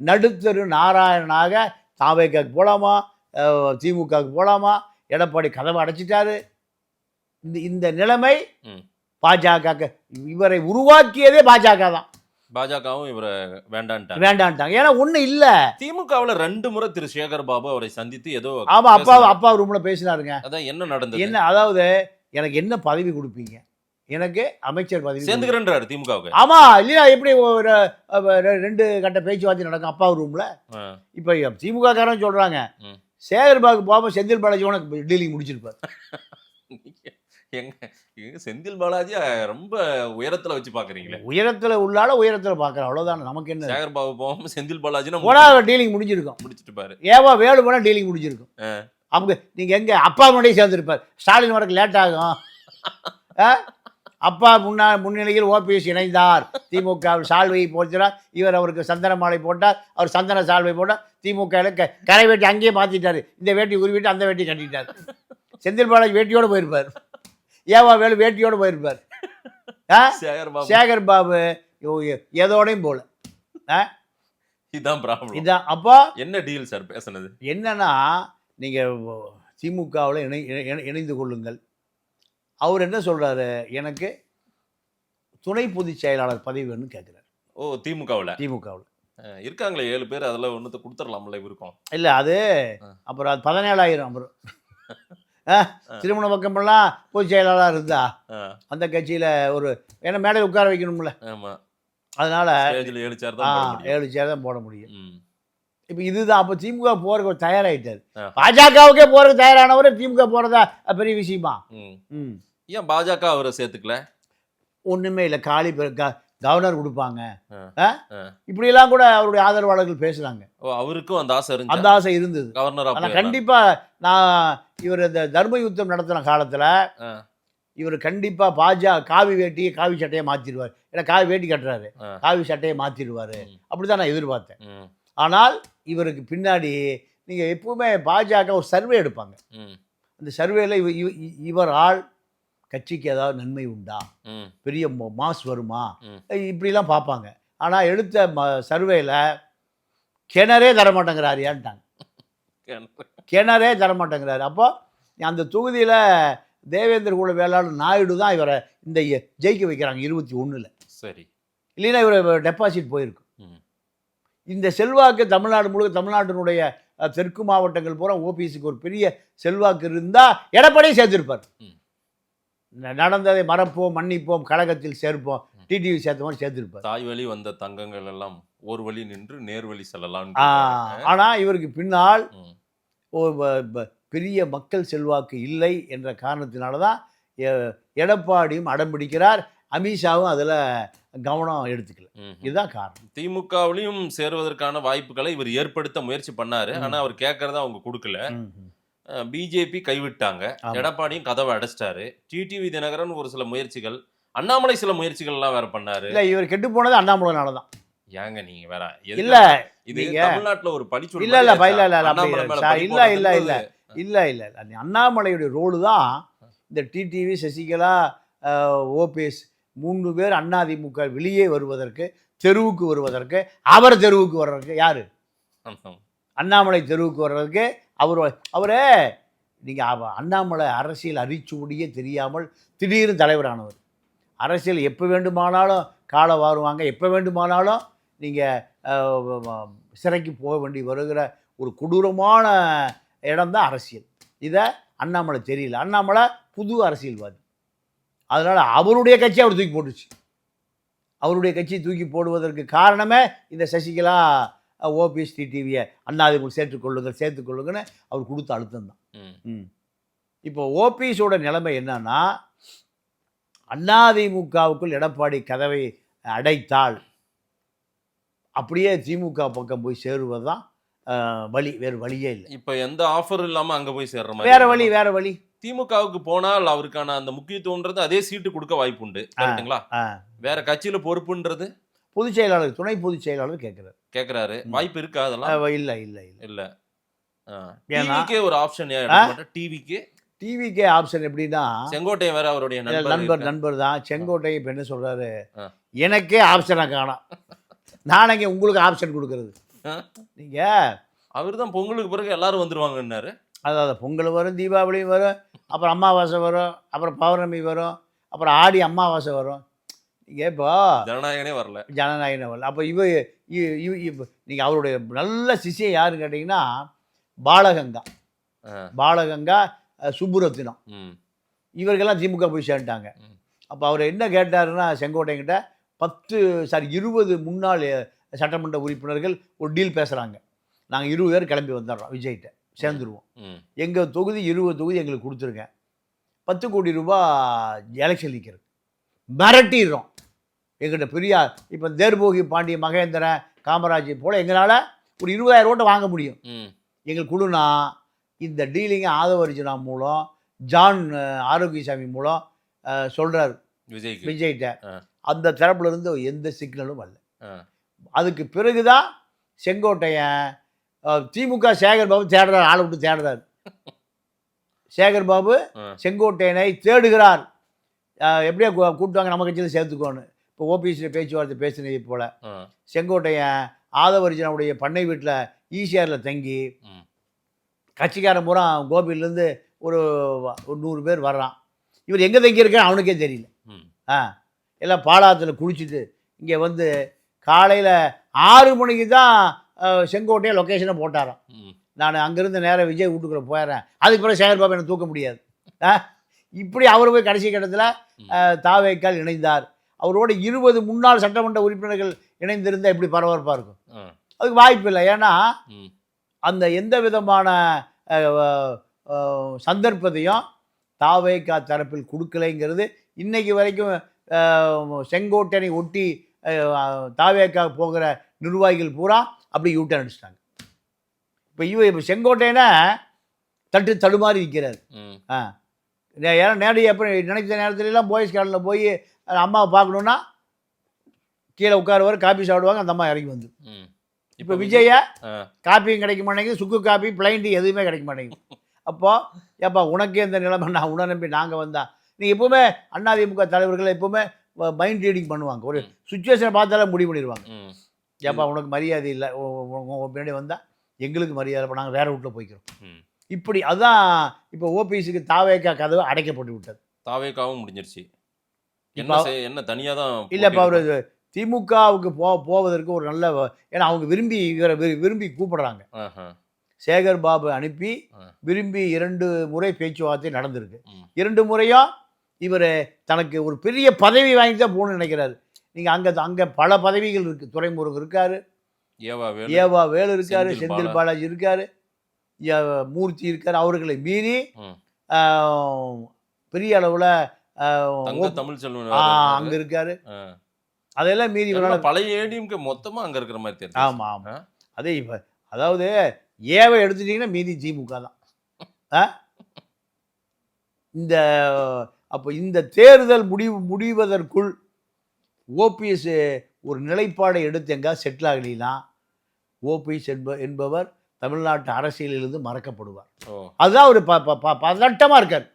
நடுத்தரு நாராயணனாக தாவேக்காக்கு போகலாமா, திமுகவுக்கு போகலாமா, எடப்பாடி கதவை அடைச்சிட்டாரு. இந்த நிலைமை பாஜக, இவரை உருவாக்கியதே பாஜக தான். பாஜகவும் இவரை வேண்டான்ட்டாங்க. ஏன்னா ஒன்றும் இல்லை. திமுகவில் 2 முறை திரு சேகர் பாபு அவரை சந்தித்து ஏதோ அப்பா ரூம்ல பேசினாருங்க. அதான் என்ன நடந்தது? என்ன, அதாவது எனக்கு என்ன பதவி கொடுப்பீங்க, எனக்கு அமைச்சர் பதவி சேர்ந்துக்கிறேன்றாரு திமுகவுக்கு. ஆமா இல்லையா? எப்படி ஒரு 2 கட்ட பேச்சுவார்த்தை நடக்கும் அப்பா ரூம்ல. இப்ப திமுக காரன் சொல்றாங்க சேகர் பாபு போகாம செந்தில் பாலாஜி உனக்கு டீலிங் முடிச்சிருப்பார். செந்தில் பாலாஜி ரொம்ப உயரத்துல வச்சு பாக்குறீங்களே. உயரத்துல உள்ளால உயரத்துல பாக்குறேன், அவ்வளவுதான். நமக்கு என்ன, சேகர் பாபு போகாம செந்தில் பாலாஜி டீலிங் முடிச்சிட்டு பாரு. ஏவா வேலு போனா டீலிங் முடிச்சிருக்கும். அவங்க நீங்க எங்க அப்பா முன்னாடியே சேர்ந்துருப்பார். ஸ்டாலின் வரக்கு லேட் ஆகும். அப்பா முன்னிலையில் ஓபிஎஸ் இணைந்தார், திமுக சால்வையை போச்சுறார், இவர் அவருக்கு சந்தன மாலை போட்டார், அவர் சந்தன சால்வை போட்டார், திமுக கரை வேட்டி அங்கேயே மாத்திட்டாரு, இந்த வேட்டி உருவிட்டு அந்த வேட்டி கட்டிட்டார். செந்தில் பாலாஜி வேட்டியோடு போயிருப்பார், ஏவா வேலு வேட்டியோடு போயிருப்பார். சேகர் பாபு ஏதோடையும் போல. இதான் அப்போ என்ன டீல் சார் பேசுனது? என்னன்னா, நீங்கள் திமுகவில் இணைந்து கொள்ளுங்கள். அவர் என்ன சொல்றாரு, எனக்கு துணை பொதுச் செயலாளர் பதவி வேணும்னு கேட்குறாரு. திமுகவில் இருக்காங்களே 7 பேர், அதெல்லாம் ஒன்று கொடுத்துடலாம்ல இருக்கும். இல்லை அது அப்புறம் அது 17,000 அப்புறம் திருமண பக்கமெல்லாம் பொதுச் செயலாளர் இருந்தா அந்த கட்சியில ஒரு ஏன்னா மேடையில் உட்கார வைக்கணும்ல, அதனால 7 சேர் தான் போட முடியும். இப்போ இதுதான். அப்போ திமுக போறதுக்கு தயாராகிட்டார். பாஜகவுக்கே போறதுக்கு தயாரானவர் திமுக போறதா பெரிய விஷயமா? ஏன் பாஜக அவரை சேர்த்துக்கல? ஒண்ணுமே இல்லை, காலி கவர்னர் கொடுப்பாங்க, இப்படியெல்லாம் கூட அவருடைய ஆதரவாளர்கள் பேசுறாங்க. அவருக்கும் அந்த ஆசை இருந்தது கவர்னர். ஆனால் கண்டிப்பா நான் இவர் இந்த தர்ம யுத்தம் நடத்தின காலத்துல இவர் கண்டிப்பா காவி வேட்டியை காவி சட்டையை மாத்திடுவார். ஏன்னா காவி வேட்டி கட்டுறாரு, காவி சட்டையை மாத்திடுவாரு, அப்படிதான் நான் எதிர்பார்த்தேன். ஆனால் இவருக்கு பின்னாடி நீங்க எப்பவுமே பாஜக ஒரு சர்வே எடுப்பாங்க. அந்த சர்வேல இவரால் கட்சிக்கு ஏதாவது நன்மை உண்டா, ம். பெரிய மாஸ் வருமா, ம். இப்படிலாம் பார்ப்பாங்க. ஆனால் எடுத்த சர்வேல கிணறே தரமாட்டேங்கிறாரியான்ட்டாங்க. கிணறே தரமாட்டேங்கிறாரு. அப்போ அந்த தொகுதியில் தேவேந்திர குல வேளாளர் நாயுடு தான் இவரை இந்த ஜெயிக்க வைக்கிறாங்க 21. சரி. இல்லைன்னா இவர் டெபாசிட் போயிருக்கும். ம். இந்த செல்வாக்கு தமிழ்நாடு முழுக்க, தமிழ்நாட்டினுடைய தெற்கு மாவட்டங்கள் பூரா ஓபிஎஸ்க்கு ஒரு பெரிய செல்வாக்கு இருந்தால் எடப்பாடியும் சேர்த்துருப்பார். ம். நடந்ததை மறப்போம், மன்னிப்போம், கழகத்தில் சேர்ப்போம், டிடிவி சேர்த்த மாதிரி சேர்த்துருப்பார். தாய் வழி வந்த தங்கங்கள் எல்லாம் ஒரு வழி நின்று நேர்வழி செல்லலாம். ஆனால் இவருக்கு பின்னால் பெரிய மக்கள் செல்வாக்கு இல்லை என்ற காரணத்தினால தான் எடப்பாடியும் அடம் பிடிக்கிறார். அமித்ஷாவும் அதில் கவனம் எடுத்துக்கல. இதுதான் காரணம். திமுகவிலையும் சேருவதற்கான வாய்ப்புகளை இவர் ஏற்படுத்த முயற்சி பண்ணாரு. ஆனா அவர் கேட்கறத அவங்க கொடுக்கல. பிஜேபி கைவிட்டாங்க. எடப்பாடியும் கதவை அடைச்சிட்டாரு. டிடிவி தினகரன் ஒரு சில முயற்சிகள், அண்ணாமலை சில முயற்சிகள் எல்லாம் வேற பண்ணாரு. இல்ல இவர் கெட்டு போனது அண்ணாமலைனால தான். ஏங்க நீங்க வேற இல்ல இது தமிழ்நாட்டுல ஒரு படிச்சு இல்ல இல்ல இல்ல இல்ல இல்ல இல்ல இல்ல இல்ல இல்ல அண்ணாமலையுடைய ரோடு தான் இந்த டிடிவி, சசிகலா, ஓபிஎஸ் 3 பேர் அதிமுக வெளியே வருவதற்கு, தெருவுக்கு வருவதற்கு, அவர் தெருவுக்கு வர்றதுக்கு யாரு? அண்ணாமலை தெருவுக்கு வர்றதுக்கு அவரே நீங்கள் அண்ணாமலை அரசியல் அரிச்சுவடியே தெரியாமல் திடீர்னு தலைவரானவர். அரசியல் எப்போ வேண்டுமானாலும் காலை வாருவாங்க, எப்போ வேண்டுமானாலும் நீங்கள் சிறைக்கு போக வேண்டி வருகிற ஒரு கொடூரமான இடம்தான் அரசியல். இதை அண்ணாமலை தெரியல. அண்ணாமலை புது அரசியல்வாதி. அதனால் அவருடைய கட்சி அவர் தூக்கி போட்டுச்சு. அவருடைய கட்சி தூக்கி போடுவதற்கு காரணமே இந்த சசிகலா, ஓபிஎஸ், டிடிவியை அதிமுக சேர்த்துக்கொள்ளுங்கன்னு அவர் கொடுத்த அழுத்தம் தான். இப்போ ஓபிஎஸோட நிலைமை என்னன்னா, அதிமுகவுக்குள் எடப்பாடி கதவை அடைத்தால் அப்படியே திமுக பக்கம் போய் சேருவது தான் வழி. வேறு வழியே இல்லை. இப்போ எந்த ஆஃபர் இல்லாமல் அங்கே போய் சேர்ற மாதிரி வேற வழி. திமுகவுக்கு போனால் அவருக்கான அந்த முக்கியத்துவம்ன்றது அதே சீட்டு கொடுக்க வாய்ப்பு உண்டு. கரெக்ட்டுங்களா? வேற கட்சியில பொறுப்புன்றது பொதுச் செயலாளர், துணை பொதுச் செயலாளர் கேட்கிறாரு. வாய்ப்பு இருக்கா? அதெல்லாம் இல்ல இல்ல இல்ல. டிவிக்கே ஒரு ஆப்ஷன். டிவிக்கே ஆப்ஷன் எப்படின்னா, செங்கோட்டையன் வேற அவருடைய நண்பர் தான். செங்கோட்டையன் இப்ப என்ன சொல்றாரு, எனக்கே ஆப்ஷனை காணோம், நானங்க உங்களுக்கு ஆப்ஷன் கொடுக்கறது. நீங்க அவர் தான் பொங்கலுக்கு பிறகு எல்லாரும் வந்துருவாங்கன்னாரு. அதாவது பொங்கல் வரும், தீபாவளியும் வரும், அப்புறம் அமாவாசை வரும், அப்புறம் பௌர்ணமி வரும், அப்புறம் ஆடி அமாவாசை வரும். நீங்கள் இப்போ ஜனநாயகனே வரல. அப்போ நீங்கள் அவருடைய நல்ல சிஷ்யம் யாருன்னு கேட்டிங்கன்னா பாலகங்கா, சுப்புரத்தினம், இவர்களெல்லாம் திமுக போய் சேர்ந்துட்டாங்க. அப்போ அவர் என்ன கேட்டாருன்னா, செங்கோட்டையன்கிட்ட 20 முன்னாள் சட்டமன்ற உறுப்பினர்கள் ஒரு டீல் பேசுகிறாங்க. நாங்கள் 20 பேர் கிளம்பி வந்துடுறோம், விஜய்கிட்ட சேர்ந்துருவோம், எங்கள் தொகுதி 20 தொகுதி எங்களுக்கு கொடுத்துருங்க, 10 கோடி ரூபாய் எலெக்ஷன் நிற்கிறது, மிரட்டிடுறோம். எங்கிட்ட பெரியார் இப்போ தேர்போகி, பாண்டிய மகேந்திரன், காமராஜ் போல் எங்களால் ஒரு 20,000 ஓட்டை வாங்க முடியும். எங்களுக்கு கொடுனா இந்த டீலிங்கை ஆதவர்ஜுனா மூலம், ஜான் ஆரோக்கியசாமி மூலம் சொல்கிறார் விஜய்கிட்ட. அந்த தரப்புலேருந்து எந்த சிக்னலும் வரல. அதுக்கு பிறகுதான் செங்கோட்டையன் திமுக சேகர்பாபு தேடுறார், ஆளை விட்டு தேடுறாரு. சேகர்பாபு செங்கோட்டையனை தேடுகிறார். எப்படியா கூப்பிட்டாங்க நம்ம கட்சியில் சேர்த்துக்கோன்னு. இப்போ ஓபிஎஸ்சியில் பேச்சுவார்த்தை பேசினது போல் செங்கோட்டையன் ஆதவர்ஜனாவுடைய பண்ணை வீட்டில் ஈசிஆரில் தங்கி கட்சிக்காரன் பூரா கோபியிலேருந்து ஒரு 100 பேர் வர்றான். இவர் எங்கே தங்கியிருக்கேன் அவனுக்கே தெரியல. எல்லாம் பாலாத்தில் குளிச்சுட்டு இங்கே வந்து காலையில் 6 மணிக்கு தான் செங்கோட்டையை லொக்கேஷனை போட்டாராம். நான் அங்கேருந்து நேராக விஜய் வீட்டுக்குள்ளே போயிடுறேன், அதுக்கு பிறகு சேகர்பாபு என்னை தூக்க முடியாது. இப்படி அவர் போய் கடைசி கட்டத்தில் தாவேக்கால் இணைந்தார். அவரோட 20 முன்னாள் சட்டமன்ற உறுப்பினர்கள் இணைந்திருந்தால் எப்படி பரபரப்பாக இருக்கும்? அதுக்கு வாய்ப்பு இல்லை. ஏன்னா அந்த எந்த விதமான சந்தர்ப்பத்தையும் தாவேக்கா தரப்பில் கொடுக்கலைங்கிறது இன்னைக்கு வரைக்கும். செங்கோட்டையனை ஒட்டி தாவேக்கா போகிற நிர்வாகிகள் பூரா அப்படி யூட்டர்ன் அடிச்சிட்டாங்க. இப்போ செங்கோட்டையனை தடுமாறி நிற்கிறார். ஏன்னா நேரடி எப்போ நினைத்த நேரத்துலலாம் பாய்ஸ் கார்டில் போய் அம்மாவை பார்க்கணுன்னா கீழே உட்காருவார், காப்பி சாப்பிடுவாங்க, அந்த அம்மா இறங்கி வந்து. இப்போ விஜயை காப்பியும் கிடைக்க மாட்டேங்குது, சுக்கு காப்பி, பிளைன் டீ எதுவுமே கிடைக்க மாட்டேங்குது. அப்போ ஏப்பா உனக்கே இந்த நிலைமை நான் உன்னை நம்பி நாங்கள் வந்தா நீங்கள் எப்போவுமே அதிமுக தலைவர்கள் எப்போவுமே மைண்ட் ரீடிங் பண்ணுவாங்க. ஒரு சுச்சுவேஷனை பார்த்தாலே முடிவு பண்ணிடுவாங்க. ஏப்பா உனக்கு மரியாதை இல்லை, பின்னாடி வந்தால் எங்களுக்கு மரியாதை, இப்போ நாங்கள் வேற வீட்டில் போய்க்கிறோம். இப்படி அதுதான் இப்போ ஓபிஎஸ்க்கு தாவேக்கா கதவு அடைக்கப்பட்டு விட்டது. தாவேக்காவும் முடிஞ்சிருச்சு. என்ன தனியாக தான் இல்லைப்பா அவர் திமுகவுக்கு போவதற்கு ஒரு நல்ல, ஏன்னா அவங்க விரும்பி கூப்பிடுறாங்க. சேகர் பாபு அனுப்பி விரும்பி 2 முறை பேச்சுவார்த்தை நடந்திருக்கு. 2 முறையும் இவர் தனக்கு ஒரு பெரிய பதவி வாங்கி தான் போகணும்னு நினைக்கிறாரு. நீங்கள் அங்கே பல பதவிகள் இருக்குது. துரைமுருகன் இருக்காரு, ஏவா வேலு இருக்காரு, செந்தில் பாலாஜி இருக்காரு, மூர்த்தி இருக்காரு. அவர்களை மீறி பெரிய அளவில் அங்கே இருக்காரு. அதெல்லாம் மீறி பழைய ஏடிஎம்கே மொத்தமாக அங்கே இருக்கிற மாதிரி தெரியும். ஆமாம் ஆமாம். அதே இப்போ அதாவது ஏவை எடுத்துட்டிங்கன்னா மீதி திமுக தான். அப்போ இந்த தேர்தல் முடிவதற்குள் ஓபிஎஸ் ஒரு நிலைப்பாடை எடுத்து எங்கா செட்டில் ஆகலைன்னா ஓபிஎஸ் என்பவர் தமிழ்நாட்டு அரசியலிலிருந்து மறக்கப்படுவார். அதுதான் ஒரு பதட்டமாக இருக்கார்.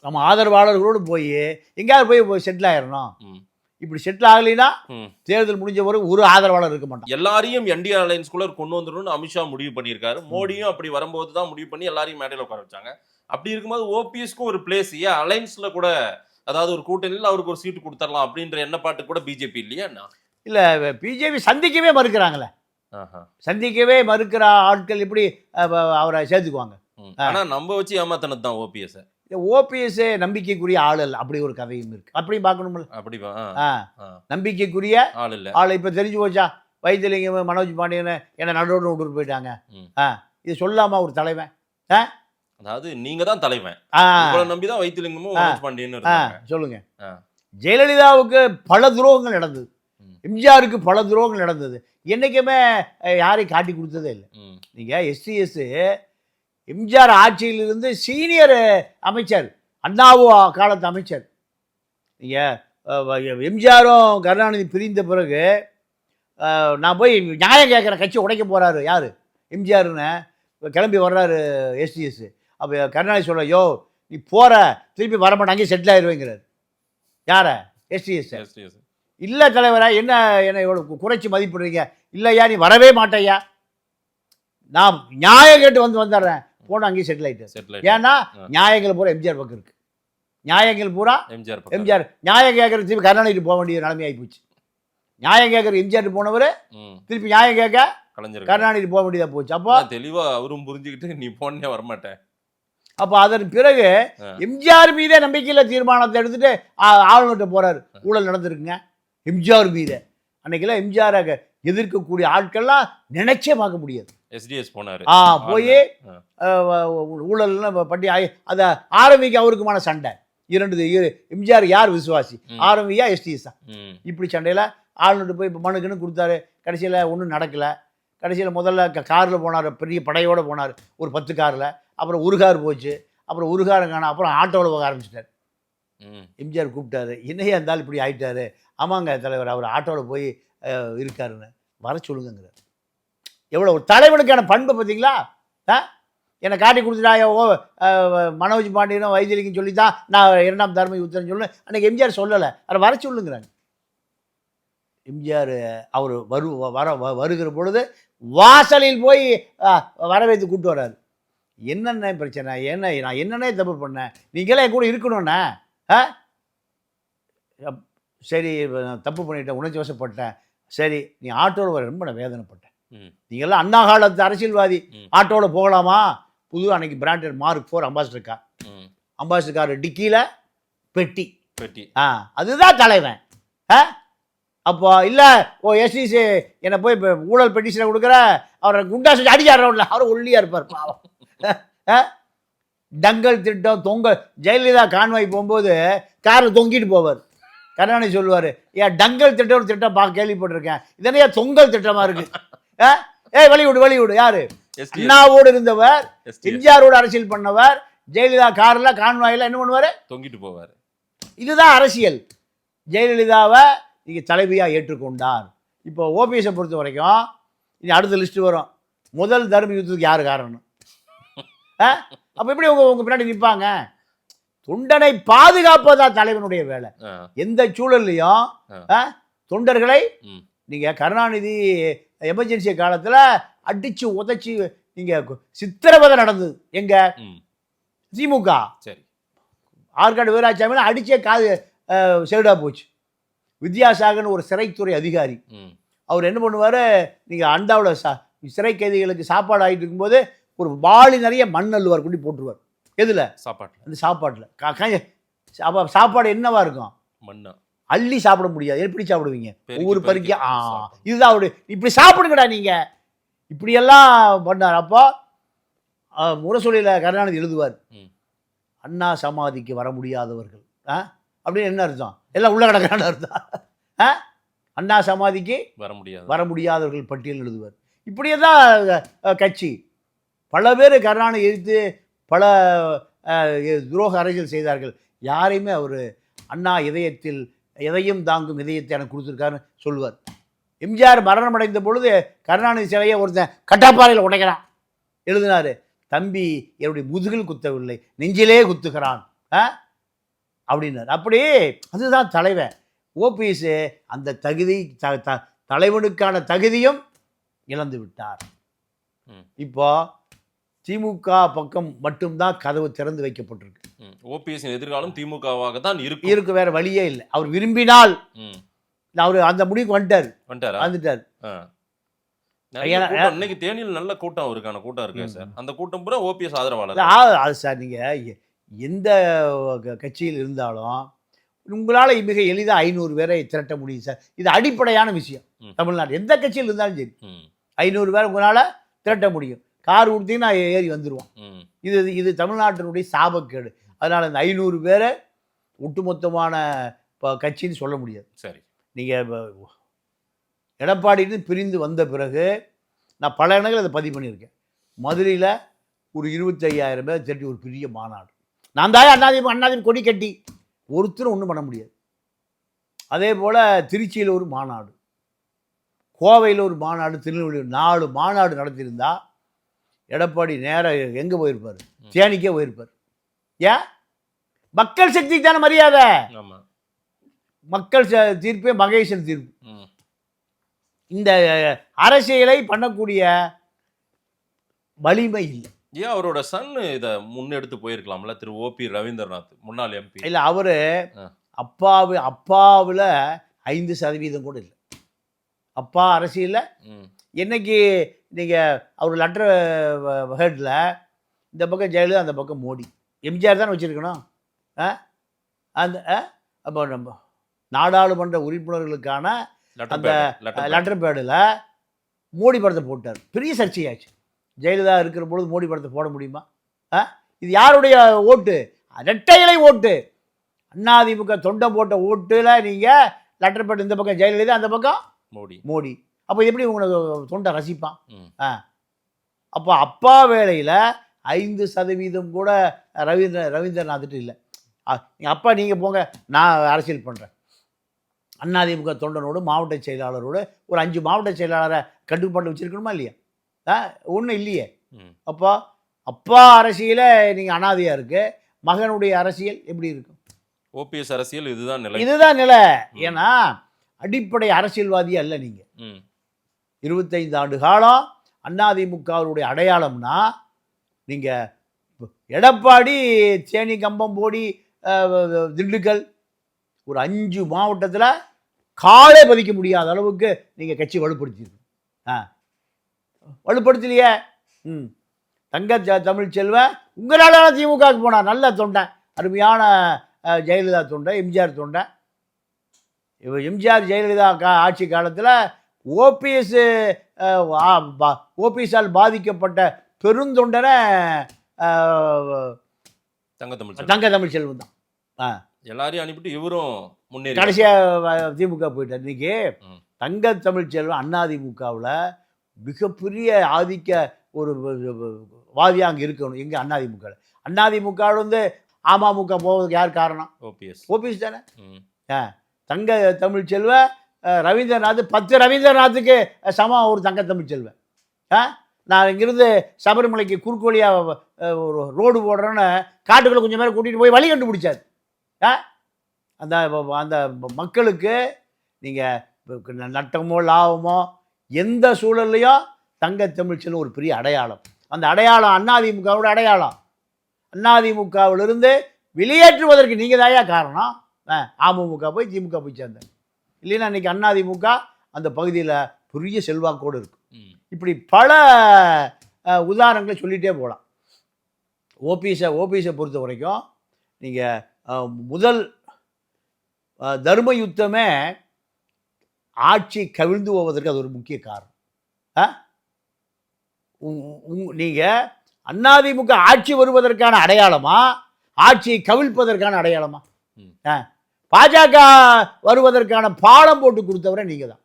நம்ம ஆதரவாளர்களோடு போய் எங்கேயாவது போய் செட்டில் ஆயிடணும். இப்படி செட்டில் ஆகலைன்னா தேர்தல் முடிஞ்ச பிறகு ஒரு ஆதரவாளர் இருக்க மாட்டான். எல்லாரையும் என்டிஏ அலையன்ஸ்குள்ள கொண்டு வந்துடணும்னு அமித்ஷா முடிவு பண்ணியிருக்காரு. மோடியும் அப்படி வரும்போது தான் முடிவு பண்ணி எல்லாரையும் மேடையில் உட்கார வச்சாங்க. அப்படி இருக்கும்போது ஓபிஎஸ்க்கும் ஒரு பிளேஸ், ஏன் அலைன்ஸ்ல கூட, அதாவது ஒரு கூட்டணியில் அவருக்கு ஒரு சீட்டு கொடுத்துடலாம் அப்படின்ற எண்ணப்பாட்டு கூட பிஜேபி இல்லையா? இல்லை, பிஜேபி சந்திக்கவே மறுக்கிறாங்களே. சந்திக்கவே மறுக்கிற ஆட்கள் எப்படி அவரை சேர்த்துக்குவாங்க? ஆனால் நம்ம வச்சு ஏமாத்தினது தான் ஓபிஎஸ். ஓபிஎஸ் நம்பிக்கைக்குரிய ஆள் அல்ல, அப்படி ஒரு கதையும் இருக்கு. அப்படியும் பார்க்கணும்ல. அப்படி நம்பிக்கைக்குரிய ஆள் இல்லை. ஆள் இப்போ தெரிஞ்சு போச்சா? வைத்திலிங்கம், மனோஜ் பாண்டியன் என்ன நடுவோடு விட்டுட்டு போயிட்டாங்க. இது சொல்லாமா ஒரு தலைவன்? அதாவது நீங்க தான் தலைவன், நம்பிதான் வைத்திலிங்கமும் மனோஜ் பாண்டியன். சொல்லுங்க. ஜெயலலிதாவுக்கு பல துரோகங்கள் நடந்தது, எம்ஜிஆருக்கு பல துரோகங்கள் நடந்தது. என்னைக்குமே யாரையும் காட்டி கொடுத்ததே இல்லை. நீங்கள் எஸ்டிஎஸ் எம்ஜிஆர் ஆட்சியிலிருந்து சீனியர் அமைச்சர், அண்ணாவு காலத்து அமைச்சர். நீங்கள் எம்ஜிஆரும் கருணாநிதி பிரிந்த பிறகு நான் போய் நியாயம் கேட்குறேன், கட்சி உடைக்க போகிறாரு யார்? எம்ஜிஆர்னு கிளம்பி வர்றாரு எஸ்டிஎஸ். அப்போ கருணாநிதி சொல்ல, யோ நீ போகிற திருப்பி வரமாட்டாங்க, அங்கேயே செட்டில் ஆயிடுவேங்கிறார். யார? எஸ்டிஎஸ். இல்லை தலைவரா, என்ன இவ்வளோ குறைச்சி மதிப்பிடுறீங்க? இல்லையா, நீ வரவே மாட்டேயா, நான் நியாயம் கேட்டு வந்துடுறேன். போன அங்கேயும் செட்டில் ஆகிட்டு. ஏன்னா நியாயங்கள் பூரா எம்ஜிஆர் பக்கம் இருக்கு. நியாயங்கள் பூரா எம்ஜிஆர். நியாயம் கேட்கறது திருப்பி கருணாநிதி போக வேண்டிய நிலைமை ஆகி போச்சு. நியாயம் கேட்கற எம்ஜிஆர் போனவர் திருப்பி நியாயம் கேட்க கருணாநிதி போக வேண்டியதாக போச்சு. அப்போ தெளிவாக அவரும் புரிஞ்சுக்கிட்டு நீ போனே வரமாட்டேன். அப்போ அதன் பிறகு எம்ஜிஆர் மீதே நம்பிக்கையில் தீர்மானத்தை எடுத்துட்டு ஆளுநர்கிட்ட போறாரு. ஊழல் நடந்திருக்குங்க எம்ஜிஆர் மீதே. அன்னைக்கெல்லாம் எம்ஜிஆரை எதிர்க்கக்கூடிய ஆட்கள்லாம் நினைச்சே பார்க்க முடியாது. எஸ்டிஎஸ் போனார். போய் ஊழல்னு பட்டி அதை ஆரம்பிக்க அவருக்குமான சண்டை. 2 எம்ஜிஆர் யார் விசுவாசி, ஆரம்பியா எஸ்டிஎஸ் தான். இப்படி சண்டையில் ஆளுநர் போய் இப்போ மனுக்குன்னு கொடுத்தாரு. கடைசியில் ஒன்றும் நடக்கலை. கடைசியில் முதல்ல காரில் போனார், பெரிய படையோடு போனார், ஒரு 10 காரில். அப்புறம் ஒரு கார் போச்சு, அப்புறம் ஒரு காரை காண, அப்புறம் ஆட்டோவில் போக ஆரம்பிச்சிட்டார். எம்ஜிஆர் கூப்பிட்டாரு, என்னையா இருந்தாலும் இப்படி ஆகிட்டாரு. ஆமாங்க தலைவர், அவர் ஆட்டோவில் போய் இருக்காருன்னு வர சொல்லுங்கிறார். எவ்வளோ ஒரு தலைவனுக்கான பண்பு பார்த்தீங்களா? என்னை காட்டி கொடுத்துட்டாயோ மனோஜ் பாண்டியனும் வைத்திலிங்கம் சொல்லி தான் நான் 2ஆம் தர்ம யுத்தம்னு சொல்லு. அன்றைக்கி எம்ஜிஆர் சொல்லலை, அதை வர சொல்லுங்கிறாங்க. எம்ஜிஆர் அவர் வருகிற பொழுது வாசலில் போய் வரவேற்று கூப்பிட்டு வர்றாரு. என்னென்ன பிரச்சனை, நான் என்னென்ன தப்பு பண்ணேன், நீங்களே கூட இருக்கணும்ண்ணே. சரி தப்பு பண்ணிட்டேன், உணர்ச்சி வசப்பட்டேன். சரி நீ ஆட்டோவில் வர, ரொம்ப நான் வேதனைப்பட்டேன். நீங்கள்லாம் அண்ணா காலத்து அரசியல்வாதி, ஆட்டோவில் போகலாமா? புது அன்னைக்கு branded mark 4 ambassador car. Ambassador car டிக்கியில் பெட்டி. அதுதான் தலைவன். அப்போ இல்லை எஸ்டிசி என்னை போய் இப்போ ஊழல் பெட்டிஷனை கொடுக்குற, அவரை குண்டா சொல்லி அடிச்சாடுறோம்ல, அவர் ஒல்லியாக இருப்பார் பாவம். டங்கல் திட்டம் ஜெயலலிதா கான்வாய் போகும்போது காரில் தொங்கிட்டு போவார். கருணாநிதி சொல்லுவார், ஏன் டங்கல் திட்டம் ஒரு திட்டம் கேள்விப்பட்டிருக்கேன், இதனையா தொங்கல் திட்டமாக இருக்கு. வெளிவிடு யாரு? அண்ணாவோடு இருந்தவர், எம்ஜிஆரோடு அரசியல் பண்ணவர். ஜெயலலிதா காரில் கான்வாயில் என்ன பண்ணுவார்? தொங்கிட்டு போவார். இதுதான் அரசியல். ஜெயலலிதாவை இங்கே தலைவியாக ஏற்றுக்கொண்டார். இப்போ ஓபிஎஸை பொறுத்த வரைக்கும் இனி அடுத்த லிஸ்ட்டு வரும். முதல் தர்ம யுத்தத்துக்கு யார் காரணம்? அப்போ எப்படி உங்க பின்னாடி நிற்பாங்க? தொண்டனை பாதுகாப்பதா தலைவனுடைய வேலை. எந்த சூழல்லையும் தொண்டர்களை நீங்கள் கருணாநிதி எமர்ஜென்சி காலத்தில் அடித்து உதைச்சி நீங்கள் சித்திரவதை நடந்தது எங்க திமுக. சரி, ஆற்காடு வீராசாமியில் அடிச்சே காது செவிடாக போச்சு. வித்யாசாகர்னு ஒரு சிறைத்துறை அதிகாரி, அவர் என்ன பண்ணுவார், நீங்கள் அண்டாவில் சிறை கைதிகளுக்கு சாப்பாடு ஆகிட்டு இருக்கும்போது ஒரு வாளி நிறைய மண் அள்ளுவார், குட்டி போட்டுருவார். எதில்? சாப்பாட்டில். அந்த சாப்பாட்டில் சாப்பாடு என்னவா இருக்கும்? மண்ணா. அள்ளி சாப்பிட முடியாது. எப்படி சாப்பிடுவீங்க? ஒவ்வொரு பருக்கியா. இதுதான் அவரு. இப்படி சாப்பிடுங்கடா நீங்கள், இப்படியெல்லாம் பண்ணார். அப்போ முரசொலியில் கருணாநிதி எழுதுவார், அண்ணா சமாதிக்கு வர முடியாதவர்கள் அப்படின்னு என்ன அர்த்தம்? எல்லாம் உள்ள கிடக்கிறான்னு அர்த்தம். அண்ணா சமாதிக்கு வர முடியாதவர்கள் பட்டியல் எழுதுவார். இப்படியே தான் கட்சி. பல பேர் கருணாநிதி எதிர்த்து பல துரோக அரசியல் செய்தார்கள். யாரையுமே அவர் அண்ணா இதயத்தில் எதையும் தாங்கும் இதயத்தை எனக்கு கொடுத்துருக்காருன்னு சொல்லுவார். எம்ஜிஆர் மரணம் அடைந்த பொழுது கருணாநிதி சிலையை ஒருத்தன் கட்டாப்பாறையில் உடைக்கிறான், எழுதினார், தம்பி என்னுடைய முதுகில் குத்தவில்லை, நெஞ்சிலே குத்துகிறான் அப்படின்னார். அப்படி அதுதான் தலைவன். ஓபிஎஸ் அந்த தகுதி தலைவனுக்கான தகுதியும் இழந்து விட்டார். இப்போ திமுக பக்கம் மட்டும்தான் கதவு திறந்து வைக்கப்பட்டிருக்கு. ஓபிஎஸ் எதிர்காலம் திமுகவாக தான் இருக்கு, வேற வழியே இல்லை. அவர் விரும்பினால் அவர் அந்த முடிவுக்கு வந்துட்டார். இன்னைக்கு தேனியில் நல்ல கூட்டம் இருக்கான கூட்டம் இருக்கு சார். அந்த கூட்டம் பூரா ஓபிஎஸ் ஆதரவாளர். அது சார், நீங்க எந்த கட்சியில் இருந்தாலும் உங்களால் மிக எளிதாக 500 பேரை திரட்ட முடியும் சார். இது அடிப்படையான விஷயம். தமிழ்நாடு எந்த கட்சியில் இருந்தாலும் சரி 500 பேர் உங்களால் திரட்ட முடியும். கார் கொடுத்தீங்கன்னா ஏறி வந்துடுவோம். இது தமிழ்நாட்டினுடைய சாபக்கேடு. அதனால் இந்த 500 பேரை ஒட்டுமொத்தமான கட்சின்னு சொல்ல முடியாது. சரி, நீங்கள் எடப்பாடிட்டு பிரிந்து வந்த பிறகு நான் பல இடங்கள் அதை பதிவு பண்ணியிருக்கேன். மதுரையில் ஒரு 25,000 பேர் திரட்டி ஒரு பெரிய மாநாடு. நான் தான் அண்ணாதிமுக கொடி கட்டி ஒருத்தரும் ஒன்றும் பண்ண முடியாது. அதே போல் திருச்சியில் ஒரு மாநாடு, கோவையில் ஒரு மாநாடு, திருநெல்வேலியில் 4 மாநாடு நடத்தியிருந்தா எடப்பாடி நேராக எங்கே போயிருப்பார்? தேனிக்கே போயிருப்பார். ஏன்? மக்கள் சக்திக்கு தானே மரியாதை. மக்கள் தீர்ப்பே மகேசன் தீர்ப்பு. இந்த அரசியலை பண்ணக்கூடிய வலிமை இல்லை. ஏன் அவரோட சன் இதை முன்னெடுத்து போயிருக்கலாம்ல? திரு ஓபி ரவீந்திரநாத் முன்னாள் எம்பி. இல்லை, அவர் அப்பாவில் 5% கூட இல்லை. அப்பா அரசியலில் என்னைக்கு நீங்கள் அவர் லெட்டர் ஹெட்டில் இந்த பக்கம் ஜெயலலிதா, அந்த பக்கம் மோடி, எம்ஜிஆர் தானே வச்சுருக்கணும். அந்த அப்போ நம்ம நாடாளுமன்ற உறுப்பினர்களுக்கான அந்த லெட்டர் பேடில் மோடி படத்தை போட்டார். பெரிய சர்ச்சையாச்சு. ஜெயலலிதா இருக்கிற பொழுது மோடி படத்தை போட முடியுமா? இது யாருடைய ஓட்டு? இரட்டை இலை ஓட்டு. அதிமுக தொண்டை போட்ட ஓட்டில் நீங்கள் லெட்டர் பேட் இந்த பக்கம் ஜெயலலிதா, அந்த பக்கம் மோடி. அப்போ எப்படி உங்களை தொண்டை ரசிப்பான்? அப்போ அப்பா வேலையில் 5% கூட ரவீந்திரநாத்துட்டு இல்லை. அப்பா நீங்கள் போங்க, நான் அரசியல் பண்ணுறேன். அதிமுக தொண்டனோடு மாவட்ட செயலாளரோடு ஒரு 5 மாவட்ட செயலாளரை கட்டுப்பாட்டு வச்சுருக்கணுமா இல்லையா? ஒன்றும் இல்லையே. அப்போ அப்பா அரசியலை நீங்கள் அனாதையாக இருக்கு, மகனுடைய அரசியல் எப்படி இருக்கும்? ஓபிஎஸ் அரசியல் இதுதான் நிலை. ஏன்னா அடிப்படை அரசியல்வாதியே அல்ல. நீங்கள் 25 ஆண்டு காலம் அதிமுகவுடைய அடையாளம்னா நீங்கள் எடப்பாடி தேனி, கம்பம்போடி, திண்டுக்கல் ஒரு 5 மாவட்டத்தில் காலே பதிக்க முடியாத அளவுக்கு நீங்கள் கட்சி வலுப்படுத்திருக்கு. வலுப்படுத்தலையே. தமிழ்ச்செல்வன் உங்களால் திமுகவுக்கு போனார். நல்ல தொண்டை, அருமையான ஜெயலலிதா தொண்டை, எம்ஜிஆர் தொண்டை. எம்ஜிஆர் ஜெயலலிதா ஆட்சி காலத்தில் ஓபிஎஸ்ஸால் பாதிக்கப்பட்ட பெருந்தொண்டனை தங்க தமிழ்ச்செல்வன் தான். எல்லாரையும் அனுப்பிட்டு இவரும் முன்னேறி கடைசியாக திமுக போயிட்டார். இன்னைக்கு தங்க தமிழ்ச்செல்வன் அதிமுகவில் மிகப்பெரிய ஆதிக்க ஒரு வாதியாக அங்கே இருக்கணும். எங்கே? அதிமுகவில் வந்து அமமுக போவதுக்கு யார் காரணம்? ஓபிஎஸ் தானே. தங்க தமிழ்ச்செல்வன் ரவீந்திரநாத் 10 ரவீந்திரநாத்துக்கு சமம் ஒரு தங்க தமிழ்ச்செல்வன். நான் இங்கிருந்து சபரிமலைக்கு குறுக்கு வழியாக ஒரு ரோடு போடுறேன்னு காட்டுக்குள்ளே கொஞ்சம் பேரை கூட்டிகிட்டு போய் வழி கண்டுபிடிச்சார். அந்த அந்த மக்களுக்கு நீங்கள் நட்டமோ லாபமோ எந்த சூழல்லையும் தங்கத்தமிழ்ச்சின்னு ஒரு பெரிய அடையாளம். அந்த அடையாளம் அதிமுகவோட அடையாளம். அதிமுகவிலிருந்து வெளியேற்றுவதற்கு நீங்கள் தாயா காரணம். அமமுக போய் திமுக போய் சேர்ந்தேன். இல்லைன்னா இன்றைக்கி அதிமுக அந்த பகுதியில் பெரிய செல்வாக்கோடு இருக்கும். இப்படி பல உதாரணங்களை சொல்லிகிட்டே போகலாம். ஓபிஎஸை பொறுத்த வரைக்கும் நீங்கள் முதல் தர்ம யுத்தமே ஆட்சி கவிழ்ந்து போவதற்கு அது ஒரு முக்கிய காரணம். நீங்கள் அதிமுக ஆட்சி வருவதற்கான அடையாளமா, ஆட்சியை கவிழ்ப்பதற்கான அடையாளமா? பாஜக வருவதற்கான பாலம் போட்டு கொடுத்தவரை நீங்கள் தான்.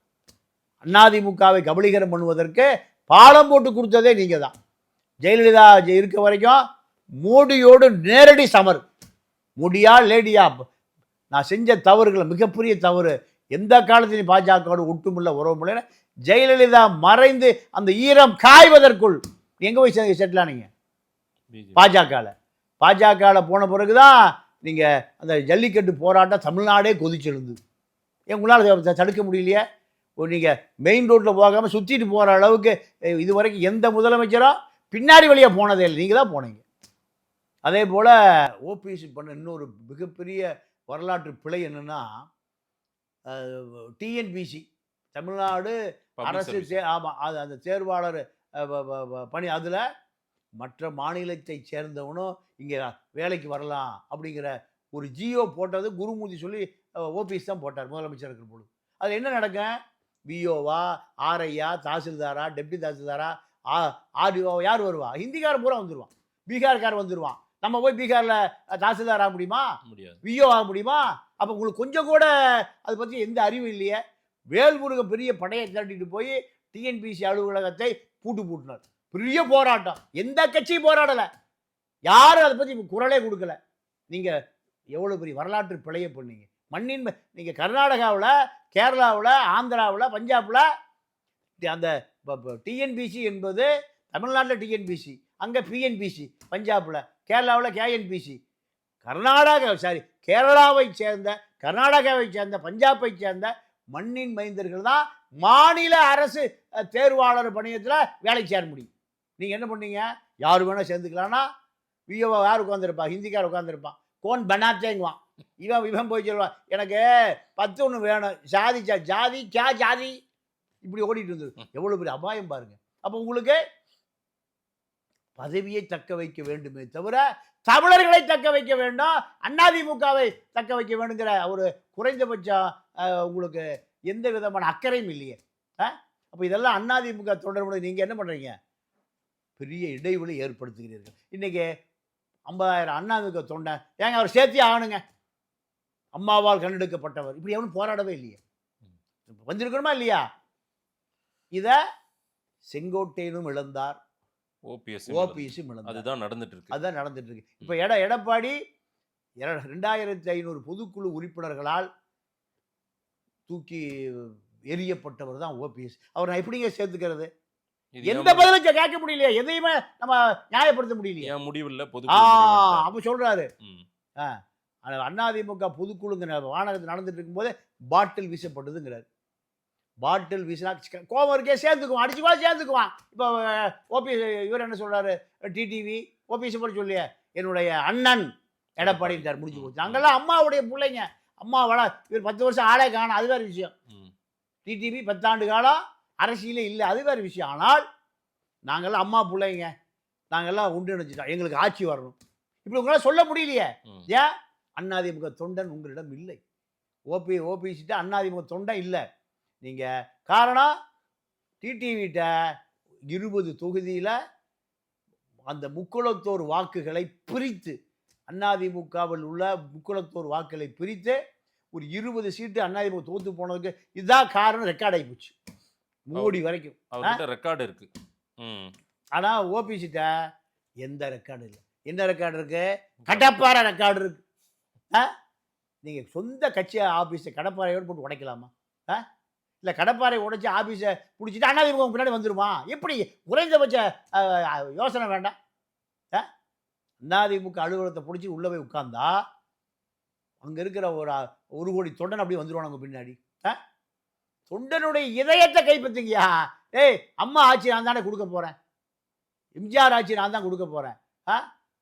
அதிமுகவை கபலீகரம் பண்ணுவதற்கு பாலம் போட்டு கொடுத்ததே நீங்கள் தான். ஜெயலலிதா இருக்க வரைக்கும் மோடியோடு நேரடி சமர். மோடியா லேடியா, நான் செஞ்ச தவறுகளை மிகப்பெரிய தவறு, எந்த காலத்திலையும் பாஜகவோடு ஒட்டுமுள்ள உறவுமுள்ள ஜெயலலிதா மறைந்து அந்த ஈரம் காய்வதற்குள் எங்கே போய் செட்டிலானீங்க? பாஜகவில் போன பிறகு தான் நீங்கள் அந்த ஜல்லிக்கட்டு போராட்டம் தமிழ்நாடே கொதிச்செழுந்தது. உங்களால் தடுக்க முடியலையே. நீங்கள் மெயின் ரோட்டில் போகாமல் சுற்றிட்டு போகிற அளவுக்கு இது வரைக்கும் எந்த முதலமைச்சரும் பின்னாடி வழியாக போனதே இல்லை, நீங்கள் தான் போனீங்க. அதே போல் ஓபிஎஸ் பண்ண இன்னொரு மிகப்பெரிய வரலாற்று பிழை என்னென்னா, டிஎன்பிசி தமிழ்நாடு அரசு ஆமாம், அது அந்த தேர்வாளர் பணி, அதில் மற்ற மாநிலத்தை சேர்ந்தவனும் இங்கே வேலைக்கு வரலாம் அப்படிங்கிற ஒரு ஜியோ போட்டது குருமூர்த்தி சொல்லி ஓபிஎஸ் தான் போட்டார் முதலமைச்சர் இருக்கிற பொழுது. அது என்ன நடக்கும்? விஓவா, ஆர்ஐயா, தாசில்தாரா, டெப்டி தாசில்தாரா, ஆர்டிஓ யார் வருவா? ஹிந்திக்காரன் பூரா வந்துடுவான், பீகார்காரன் வந்துடுவான். நம்ம போய் பீகாரில் தாசில்தார் ஆக முடியுமா? முடியாது. விஓ ஆக முடியுமா? அப்போ உங்களுக்கு கொஞ்சம் கூட அதை பற்றி எந்த அறிவும் இல்லையே. வேல்முருகன் பெரிய படையை திரட்டிட்டு போய் டிஎன்பிசி அலுவலகத்தை பூட்டினார். பெரிய போராட்டம், எந்த கட்சியும் போராடலை, யாரும் அதை பற்றி குரலே கொடுக்கல. நீங்கள் எவ்வளோ பெரிய வரலாற்று பிழையை பண்ணீங்க. மண்ணின் நீங்கள் கர்நாடகாவில், கேரளாவில், ஆந்திராவில், பஞ்சாபில் அந்த டிஎன்பிசி என்பது தமிழ்நாட்டில் டிஎன்பிசி, அங்கே பிஎன்பிசி, பஞ்சாபில், கேரளாவில் கேஎன்பிசி, கேரளாவை சேர்ந்த, கர்நாடகாவை சேர்ந்த, பஞ்சாபை சேர்ந்த மண்ணின் மைந்தர்கள் தான் மாநில அரசு தேர்வாளர் பணியத்தில் வேலைக்கு சேர முடியும். நீங்கள் என்ன பண்ணீங்க? யார் வேணால் சேர்ந்துக்கலான்னா விஓ யார் உட்காந்துருப்பா? ஹிந்திக்கார் உட்காந்துருப்பான். கோன் பனாத்தேங்குவான். இவன் போய் சொல்லுவான், எனக்கு 10 வேணும், ஜாதி ஜாதி இப்படி ஓடிட்டு இருந்தது. எவ்வளோ பெரிய அபாயம் பாருங்க. அப்போ உங்களுக்கு பதவியை தக்க வைக்க வேண்டுமே தவிர தமிழர்களை தக்க வைக்க வேண்டும், அதிமுகவை தக்க வைக்க வேண்டுங்கிற ஒரு குறைந்தபட்சம் உங்களுக்கு எந்த விதமான அக்கறையும் இல்லையே. அப்போ இதெல்லாம் அதிமுக தொடர்புடைய நீங்கள் என்ன பண்ணுறீங்க? பெரிய இடைவெளி ஏற்படுத்துகிறீர்கள். இன்றைக்கி 50,000 அதிமுக தொண்டை ஏங்க அவர் சேர்த்தே ஆகணுங்க, அம்மாவால் கண்டெடுக்கப்பட்டவர், இப்படி எவனும் போராடவே இல்லையே. வந்திருக்கணுமா இல்லையா? இதை செங்கோட்டையனும் இழந்தார், ஓபிஎஸும் இழந்தார். அதுதான் நடந்துட்டு இருக்கு. இப்போ எடப்பாடி 2500 பொதுக்குழு உறுப்பினர்களால் தூக்கி எரியப்பட்டவர் தான் ஓபிஎஸ். அவர் நான் எப்படிங்க சேர்த்துக்கிறது? எந்த பதிலும் கேட்க முடியலையே, எதையுமே நம்ம நியாயப்படுத்த முடியலையே. முடிவில்லை அப்போ சொல்றாரு. அதிமுக பொதுக்குழுங்கிற வானகத்தில் நடந்துட்டு இருக்கும்போது பாட்டில் வீசப்பட்டதுங்கிறார். பாட்டில் வீசினா கோபம் இருக்கே, சேர்ந்துக்குவான், அடிச்சுக்குவா சேர்ந்துக்குவான். இப்போ ஓபிஎஸ் இவர் என்ன சொல்றாரு? டிடிவி ஓபிஎஸ் போல சொல்லிய என்னுடைய அண்ணன் எடப்பாடிட்டார், முடிஞ்சு போச்சு. நாங்கள்லாம் அம்மாவுடைய பிள்ளைங்க, அம்மா இவர் 10 வருஷம் ஆளே காணும், அது வேறு விஷயம். டிடிவி 10 ஆண்டு காலம் அரசியலே இல்லை, அது வேறு விஷயம். ஆனால் நாங்கள்லாம் அம்மா பிள்ளைங்க, நாங்கள்லாம் ஒன்றிணைச்சிட்டோம், எங்களுக்கு ஆட்சி வரணும், இப்படி உங்களால் சொல்ல முடியலையே. ஏன்? அதிமுக தொண்டன் உங்களிடம் இல்லை. ஓபிஎஸ்கிட்ட அதிமுக தொண்டன் இல்லை. நீங்கள் காரணம், டிடிவிட்ட 20 தொகுதியில் அந்த முக்குளத்தோர் வாக்குகளை பிரித்து, அதிமுகவில் உள்ள முக்குளத்தோர் வாக்குகளை பிரித்து ஒரு 20 சீட்டு அதிமுக தோற்று போனதுக்கு இதுதான் காரணம். ரெக்கார்ட் ஆகி போச்சு மோடி வரைக்கும். ரெக்கார்டு இருக்கு. ஆனால் ஓபிஎஸ்கிட்ட எந்த ரெக்கார்டு இல்லை. என்ன ரெக்கார்டு இருக்கு? கடப்பாறை ரெக்கார்டு இருக்கு. நீங்கள் சொந்த கட்சி ஆஃபீஸை கடப்பாறையோடு போட்டு உடைக்கலாமா? இல்லை கடப்பாரை உடைச்சி ஆஃபீஸை பிடிச்சிட்டு அதிமுக பின்னாடி வந்துருமா? எப்படி? குறைந்தபட்ச யோசனை வேண்டாம். அதிமுக அலுவலகத்தை பிடிச்சி உள்ளே போய் உட்கார்ந்தா அங்கே இருக்கிற ஒரு கோடி தொண்டன் அப்படியே வந்துடுவான் அவங்க பின்னாடி. தொண்டனுடைய இதயத்தை கைப்பற்றுங்கயா. ஏய், அம்மா ஆட்சி நான் தானே கொடுக்க போகிறேன், எம்ஜிஆர் ஆட்சி நான் தான் கொடுக்க போகிறேன்,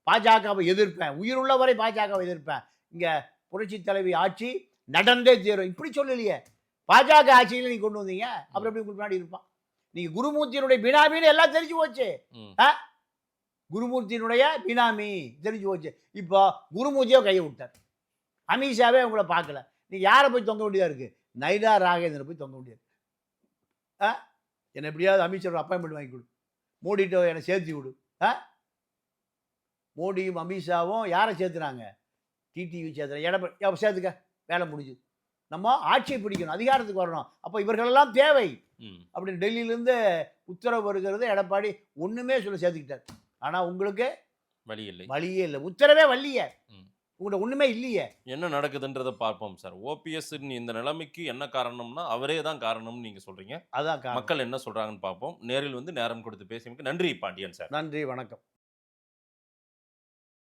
பாஜகவை எதிர்ப்பேன், உயிருள்ள வரை பாஜகவை எதிர்ப்பேன், இங்கே புரட்சி தலைவி ஆட்சி நடந்தே தீரும், இப்படி சொல்லலையே. பாஜக ஆட்சியில் நீங்க கொண்டு வந்தீங்க, அப்புறம் எப்படி உங்களுக்கு முன்னாடி இருப்பான்? நீங்க குருமூர்த்தியினுடைய பினாமின்னு எல்லாம் தெரிஞ்சு போச்சு. குருமூர்த்தியினுடைய பினாமி தெரிஞ்சு போச்சு. இப்போ குருமூர்த்தியோ கையை விட்டார், அமித்ஷாவே உங்களை பார்க்கல. நீங்க யாரை போய் தொங்க வேண்டியதா இருக்கு? நைனா ராகேந்திரனை போய் தொங்க வேண்டியது. என்னை எப்படியாவது அமித்ஷா அப்பாயின்மெண்ட் வாங்கி கொடு, மோடிட்ட என்னை சேர்த்து விடு. மோடியும் அமித்ஷாவும் யாரை சேர்த்துனாங்க? டிடிவி சேர்த்துறாங்க. எடப்பாடி சேர்த்துக்க, வேலை முடிஞ்சு. நம்ம ஆட்சியை பிடிக்கணும், அதிகாரத்துக்கு வரணும். அப்போ இவர்களெல்லாம் தேவை அப்படின்னு டெல்லியிலேருந்து உத்தரவு வருகிறது. எடப்பாடி ஒன்றுமே சொல்ல சேர்த்துக்கிட்டார். ஆனால் உங்களுக்கு வழியே இல்லை, உத்தரவே வள்ளியே, உங்கள்கிட்ட ஒன்றுமே இல்லையே. என்ன நடக்குதுன்றதை பார்ப்போம் சார். ஓபிஎஸ் இந்த நிலைமைக்கு என்ன காரணம்னா அவரே தான் காரணம்னு நீங்கள் சொல்கிறீங்க. அதான் மக்கள் என்ன சொல்கிறாங்கன்னு பார்ப்போம். நேரில் வந்து நேரம் கொடுத்து பேசியமைக்கு நன்றி பாண்டியன் சார். நன்றி, வணக்கம்.